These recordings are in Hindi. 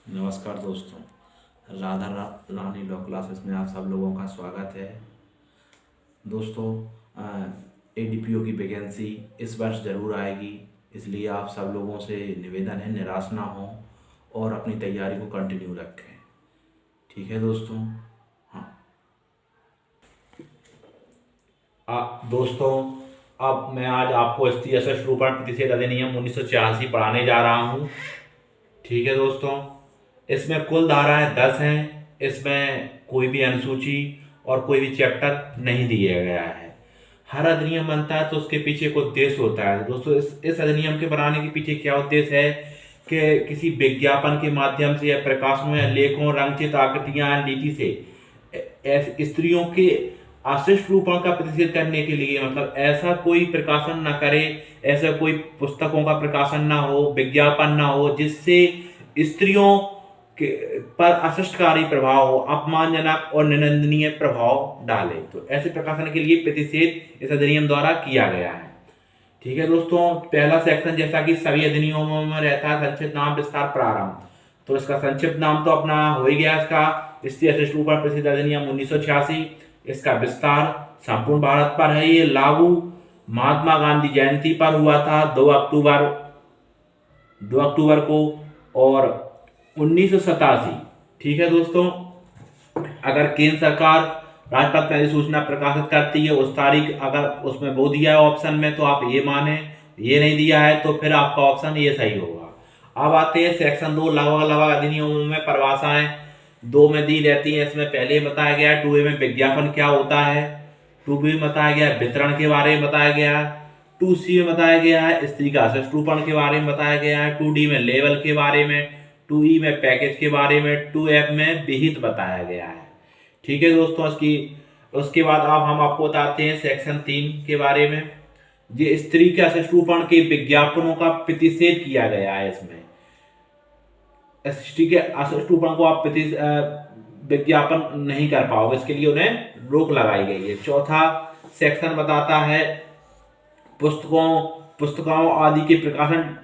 नमस्कार दोस्तों। रानी लॉ क्लासेस में आप सब लोगों का स्वागत है। दोस्तों, एडीपीओ की वैकेंसी इस वर्ष ज़रूर आएगी, इसलिए आप सब लोगों से निवेदन है निराश ना हो और अपनी तैयारी को कंटिन्यू रखें। ठीक है दोस्तों। हाँ दोस्तों, अब मैं आज आपको स्त्री यशस्रूपण प्रतिषेध अधिनियम 1986 पढ़ाने जा रहा हूँ। ठीक है दोस्तों, इसमें कुल धाराएं 10 हैं। इसमें कोई भी अनुसूची और कोई भी चैप्टर नहीं दिया गया है। हर अधिनियम बनता है तो उसके पीछे एक उद्देश्य होता है। दोस्तों, इस अधिनियम के बनाने के पीछे क्या उद्देश्य है कि किसी विज्ञापन के माध्यम से या प्रकाशनों या लेखों, रंगचित आकृतियां, नीति से स्त्रियों के अशिष्ट रूपों का प्रतिषेध करने के लिए, मतलब ऐसा कोई प्रकाशन ना करे, ऐसा कोई पुस्तकों का प्रकाशन ना हो, विज्ञापन ना हो जिससे स्त्रियों के पर अशिष्टकारी प्रभाव हो, अपमानजनक और निंदनीय प्रभाव डाले। तो ऐसे प्रकाशन के लिए प्रतिषेध इस अधिनियम द्वारा किया गया है। ठीक है दोस्तों, पहला सेक्शन जैसा कि सभी अधिनियमों में रहता है, संक्षिप्त नाम विस्तार प्रारंभ। तो इसका संक्षिप्त नाम तो अपना हो ही गया, इसका स्त्री अशिष्ट रूपों प्रतिषेध अधिनियम 1986। इसका विस्तार संपूर्ण भारत पर है। ये लागू महात्मा गांधी जयंती पर हुआ था 2 अक्टूबर को और 1987। ठीक है दोस्तों, अगर केंद्र सरकार राजपत्र में अधिसूचना प्रकाशित करती है उस तारीख, अगर उसमें वो दिया है ऑप्शन में तो आप ये माने, ये नहीं दिया है तो फिर आपका ऑप्शन ये सही होगा। अब आते हैं सेक्शन 2 लगभग अधिनियमों में परिभाषाएं 2 में दी रहती है। इसमें पहले बताया गया 2A में विज्ञापन क्या होता है, 2B में बताया गया वितरण के बारे में बताया गया, 2C में बताया गया है स्त्री का अशिष्ट रूपण के बारे में बताया गया है, 2D में लेवल के बारे में, 2E में पैकेज के बारे में, 2F में विहित बताया गया है। ठीक है दोस्तों, उसके बाद अब हम आपको बताते हैं सेक्शन 3 के बारे में। ये स्त्री के अशिष्ट रूपण के विज्ञापनों का प्रतिषेध किया गया है। इसमें स्त्री के अशिष्ट रूपण को आप विज्ञापन नहीं कर पाओगे, इसके लिए उन्हें रोक लगाई गई है। चौथा सेक्शन बताता है पुस्तकों आदि के प्रकाशन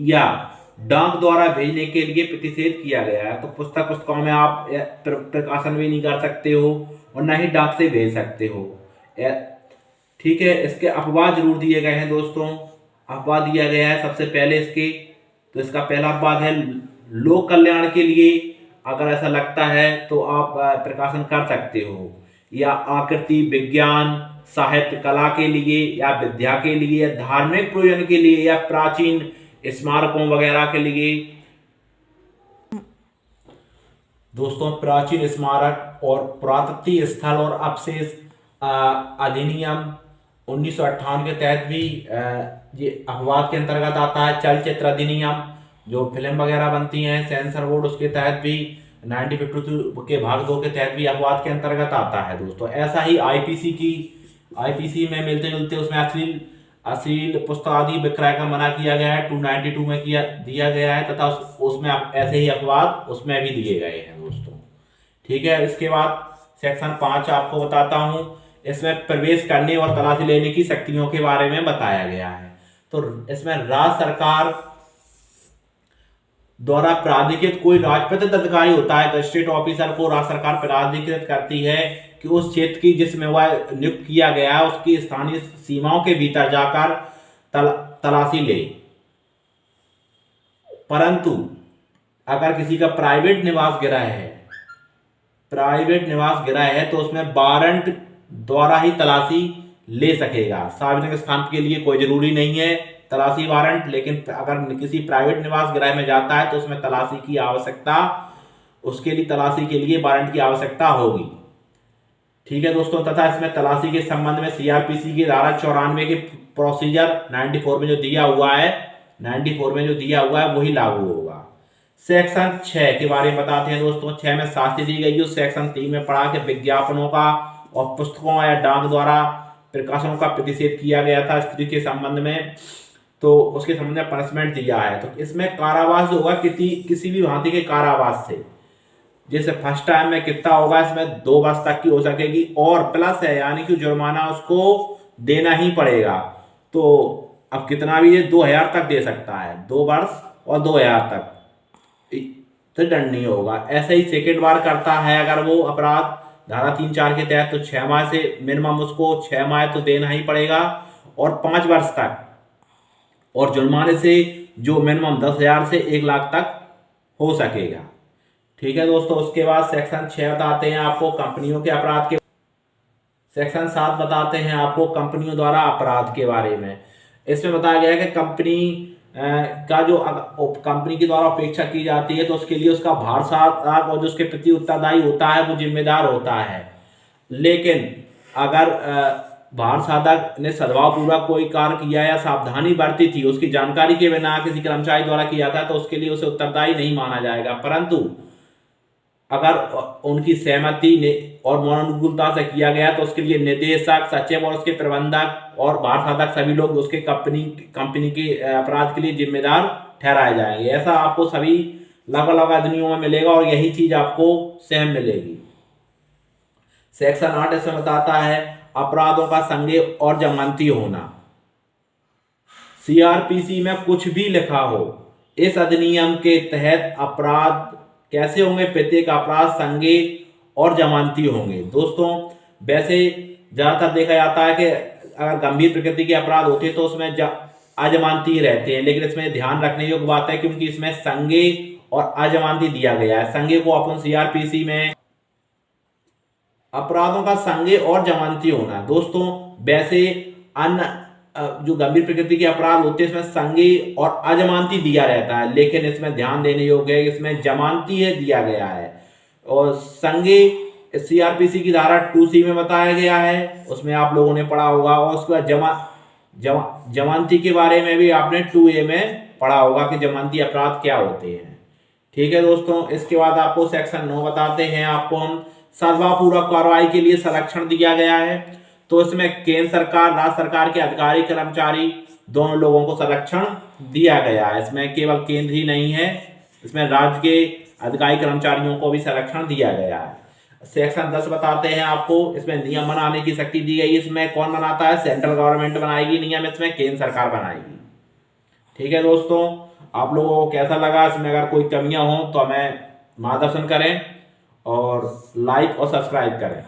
या डाक द्वारा भेजने के लिए प्रतिषेध किया गया है। तो पुस्तकों में आप प्रकाशन भी नहीं कर सकते हो और न ही डाक से भेज सकते हो। ठीक है, इसके अपवाद जरूर दिए गए हैं दोस्तों। अपवाद दिया गया है सबसे पहले इसके, तो इसका पहला अपवाद है लोक कल्याण के लिए अगर ऐसा लगता है तो आप प्रकाशन कर सकते हो, या आकृति, विज्ञान, साहित्य, कला के लिए या विद्या के लिए, धार्मिक प्रयोजन के लिए या प्राचीन स्मारकों वगैरह के लिए। दोस्तों, प्राचीन स्मारक और पुरातत्व स्थल और अवशेष अधिनियम 1998 के तहत भी ये अपवाद के अंतर्गत आता है। चलचित्र अधिनियम, जो फिल्म वगैरह बनती हैं, सेंसर बोर्ड, उसके तहत भी 1952 के भाग 2 के तहत भी अपवाद के अंतर्गत आता है दोस्तों। ऐसा ही आईपीसी में मिलते जुलते उसमें अश्लील पुस्तक आदि विक्रय का मना किया गया है, 292 में दिया गया है, तथा उसमें ऐसे ही अपवाद उसमें भी दिए गए हैं दोस्तों। ठीक है, इसके बाद सेक्शन 5 आपको बताता हूं। इसमें प्रवेश करने और तलाशी लेने की शक्तियों के बारे में बताया गया है। तो इसमें राज्य सरकार द्वारा प्राधिकृत कोई राजपत्रित अधिकारी होता है, स्टेट ऑफिसर को राज्य सरकार प्राधिकृत करती है कि उस क्षेत्र की जिसमें वह नियुक्त किया गया है उसकी स्थानीय सीमाओं के भीतर जाकर तलाशी ले। परंतु अगर किसी का प्राइवेट निवास गृह है तो उसमें वारंट द्वारा ही तलाशी ले सकेगा। सार्वजनिक स्थान के लिए कोई जरूरी नहीं है तलाशी वारंट, लेकिन अगर किसी प्राइवेट निवास गृह में जाता है तो उसमें तलाशी की आवश्यकता, उसके लिए तलाशी के लिए वारंट की आवश्यकता होगी। ठीक है दोस्तों, तथा इसमें तलाशी के संबंध में सीआरपीसी की धारा 94 के प्रोसीजर 94 में जो दिया हुआ है वही लागू होगा। सेक्शन 6 के बारे में बताते हैं दोस्तों। 6 में शास्ति दी गई है। सेक्शन 3 में पढ़ा के विज्ञापनों का और पुस्तकों या डाक द्वारा प्रकाशनों का प्रतिषेध किया गया था स्त्री के संबंध में, तो उसके संबंध में पनिशमेंट दिया है। तो इसमें कारावास होगा किसी भी भांति के कारावास से, जैसे फर्स्ट टाइम में कितना होगा, इसमें 2 वर्ष तक की हो सकेगी और प्लस है, यानी कि जुर्माना उसको देना ही पड़ेगा। तो अब कितना भी, ये 2000 तक दे सकता है, 2 वर्ष और 2000 तक। तो दंड नहीं होगा। ऐसे ही सेकेंड बार करता है अगर वो अपराध धारा 3-4 के तहत, तो 6 माह से मिनिमम उसको 6 माह तो देना ही पड़ेगा और 5 वर्ष तक, और जुर्माने से जो मिनिमम 10,000 से 1 लाख तक हो सकेगा। ठीक है दोस्तों। उसके बाद सेक्शन 6 बताते हैं आपको कंपनियों के अपराध के। सेक्शन 7 बताते हैं आपको कंपनियों द्वारा अपराध के बारे में। इसमें बताया गया है कि कंपनी का जो कंपनी के द्वारा उपेक्षा की जाती है तो उसके लिए उसका भारसाधक और जो उसके प्रति उत्तरदायी होता है वो जिम्मेदार होता है। लेकिन अगर भारसाधक ने सद्भावपूर्वक कोई कार्य किया या सावधानी बरती थी, उसकी जानकारी के बिना किसी कर्मचारी द्वारा किया था, तो उसके लिए उसे उत्तरदायी नहीं माना जाएगा। परंतु अगर उनकी सहमति ने और मौनानुकूलता से किया गया तो उसके लिए निदेशक, सचिव और उसके प्रबंधक और भारसाधक सभी लोग उसके कंपनी के अपराध के लिए जिम्मेदार ठहराए जाएंगे। ऐसा आपको सभी लगभग अधिनियमों में मिलेगा और यही चीज आपको सेम मिलेगी। सेक्शन 8 इसमें बताता है अपराधों का संज्ञेय और जमानती होना। सीआरपीसी में कुछ भी लिखा हो, इस अधिनियम के तहत अपराध कैसे होंगे? प्रत्येक अपराध संज्ञेय और जमानती होंगे। दोस्तों वैसे ज्यादातर देखा जाता है कि अगर गंभीर प्रकृति के अपराध होते हैं तो उसमें अजमानती रहते हैं, लेकिन इसमें ध्यान रखने योग्य बात है क्योंकि इसमें संज्ञेय और अजमानती दिया गया है। संज्ञेय को अपन सीआरपीसी में अपराधों का संज्ञेय और जमानती होना। दोस्तों वैसे अन्य जो गंभीर प्रकृति के अपराध होते हैं इसमें संज्ञेय और अजमानती दिया रहता है, लेकिन इसमें ध्यान देने योग्य है इसमें जमानती है दिया गया है। और संज्ञेय सीआरपीसी की धारा 2C में बताया गया है, उसमें आप लोगों ने पढ़ा होगा। और उसके बाद जमानती के बारे में भी आपने 2A में पढ़ा होगा कि जमानती अपराध क्या होते हैं। ठीक है दोस्तों। इसके बाद आपको सेक्शन 9 बताते हैं आपको हम सद्भावपूर्वक कार्रवाई के लिए संरक्षण दिया गया है। तो इसमें केंद्र सरकार, राज्य सरकार के अधिकारी कर्मचारी दोनों लोगों को संरक्षण दिया गया है। इसमें केवल केंद्र ही नहीं है, इसमें राज्य के अधिकारी कर्मचारियों को भी संरक्षण दिया गया है। सेक्शन 10 बताते हैं आपको, इसमें नियम बनाने की शक्ति दी गई। इसमें कौन बनाता है? सेंट्रल गवर्नमेंट बनाएगी नियम, इसमें केंद्र सरकार बनाएगी। ठीक है दोस्तों। आप लोगों को कैसा लगा? इसमें अगर कोई कमियां हो तो हमें मार्गदर्शन करें और लाइक और सब्सक्राइब करें।